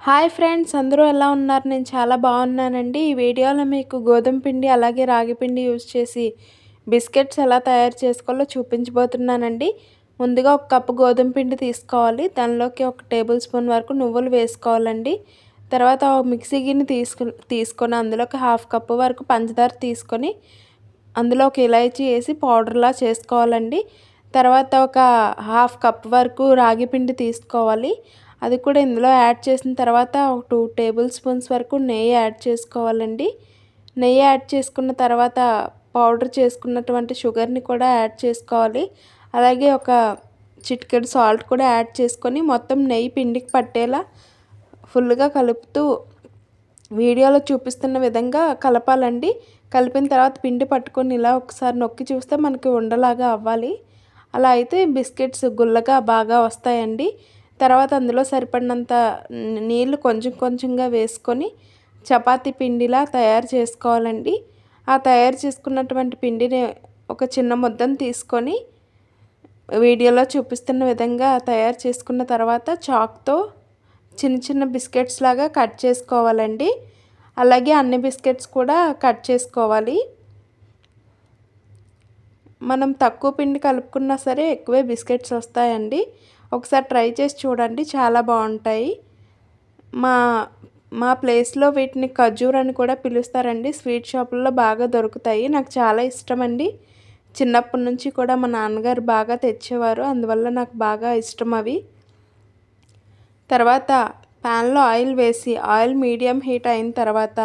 Hi friends, అందరూ ఎలా ఉన్నారు? నేను చాలా బాగున్నానండి. ఈ వీడియోలో మీకు గోధుమ పిండి అలాగే రాగి పిండి యూజ్ చేసి బిస్కెట్స్ ఎలా తయారు చేసుకోవాలో చూపించబోతున్నానండి. ముందుగా ఒక కప్పు గోధుమ పిండి తీసుకోవాలి. దానిలోకి ఒక టేబుల్ స్పూన్ వరకు నువ్వులు వేసుకోవాలండి. తర్వాత ఒక మిక్సీ గిన్నె తీసుకొని అందులోకి హాఫ్ కప్పు వరకు పంచదార తీసుకొని అందులో ఒక ఇలాచీ వేసి పౌడర్లా చేసుకోవాలండి. తర్వాత ఒక హాఫ్ కప్ వరకు రాగి పిండి తీసుకోవాలి. అది కూడా ఇందులో యాడ్ చేసిన తర్వాత ఒక 2 టేబుల్ స్పూన్స్ వరకు నెయ్యి యాడ్ చేసుకోవాలండి. నెయ్యి యాడ్ చేసుకున్న తర్వాత పౌడర్ చేసుకున్నటువంటి షుగర్ని కూడా యాడ్ చేసుకోవాలి. అలాగే ఒక చిటికెడు సాల్ట్ కూడా యాడ్ చేసుకొని మొత్తం నెయ్యి పిండికి పట్టేలా ఫుల్గా కలుపుతూ వీడియోలో చూపిస్తున్న విధంగా కలపాలండి. కలిపిన తర్వాత పిండి పట్టుకొని ఇలా ఒకసారి నొక్కి చూస్తే మనకి ఉండలాగా అవ్వాలి. అలా అయితే బిస్కెట్స్ గుల్లగా బాగా వస్తాయండి. తర్వాత అందులో సరిపడినంత నీళ్లు కొంచెం కొంచెంగా వేసుకొని చపాతీ పిండిలా తయారు చేసుకోవాలండి. ఆ తయారు చేసుకున్నటువంటి పిండిని ఒక చిన్న ముద్దను తీసుకొని వీడియోలో చూపిస్తున్న విధంగా తయారు చేసుకున్న తర్వాత చాక్తో చిన్న చిన్న బిస్కెట్స్ లాగా కట్ చేసుకోవాలండి. అలాగే అన్ని బిస్కెట్స్ కూడా కట్ చేసుకోవాలి. మనం తక్కువ పిండి కలుపుకున్నా సరే ఎక్కువే బిస్కెట్స్ వస్తాయండి. ఒకసారి ట్రై చేసి చూడండి, చాలా బాగుంటాయి. మా మా ప్లేస్లో వీటిని ఖజూర్ అని కూడా పిలుస్తారండి. స్వీట్ షాపుల్లో బాగా దొరుకుతాయి. నాకు చాలా ఇష్టం అండి. చిన్నప్పటి నుంచి కూడా మా నాన్నగారు బాగా తెచ్చేవారు. అందువల్ల నాకు బాగా ఇష్టం అవి. తర్వాత ప్యాన్లో ఆయిల్ వేసి ఆయిల్ మీడియం హీట్ అయిన తర్వాత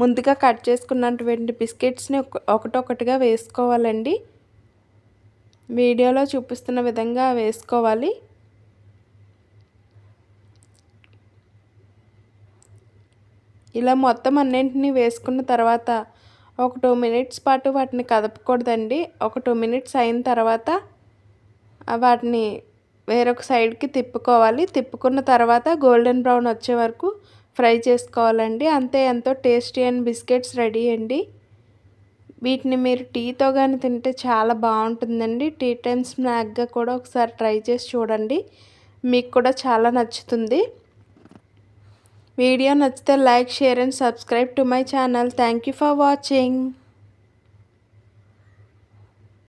ముందుగా కట్ చేసుకున్నటువంటి బిస్కెట్స్ని ఒకటొకటిగా వేసుకోవాలండి. వీడియోలో చూపిస్తున్న విధంగా వేసుకోవాలి. ఇలా మొత్తం అన్నింటినీ వేసుకున్న తర్వాత ఒక 2 మినిట్స్ పాటు వాటిని కదపకూడదండి. ఒక 2 మినిట్స్ అయిన తర్వాత వాటిని వేరొక సైడ్కి తిప్పుకోవాలి. తిప్పుకున్న తర్వాత గోల్డెన్ బ్రౌన్ వచ్చే వరకు ఫ్రై చేసుకోవాలండి. అంతే, ఎంతో టేస్టీ అండ్ బిస్కెట్స్ రెడీ అండి. వీటిని మీరు టీతో కానీ తింటే చాలా బాగుంటుందండి. టీ టైం స్నాక్గా కూడా ఒకసారి ట్రై చేసి చూడండి, మీకు కూడా చాలా నచ్చుతుంది. వీడియో నచ్చితే like, share and subscribe to my channel. Thank you for watching.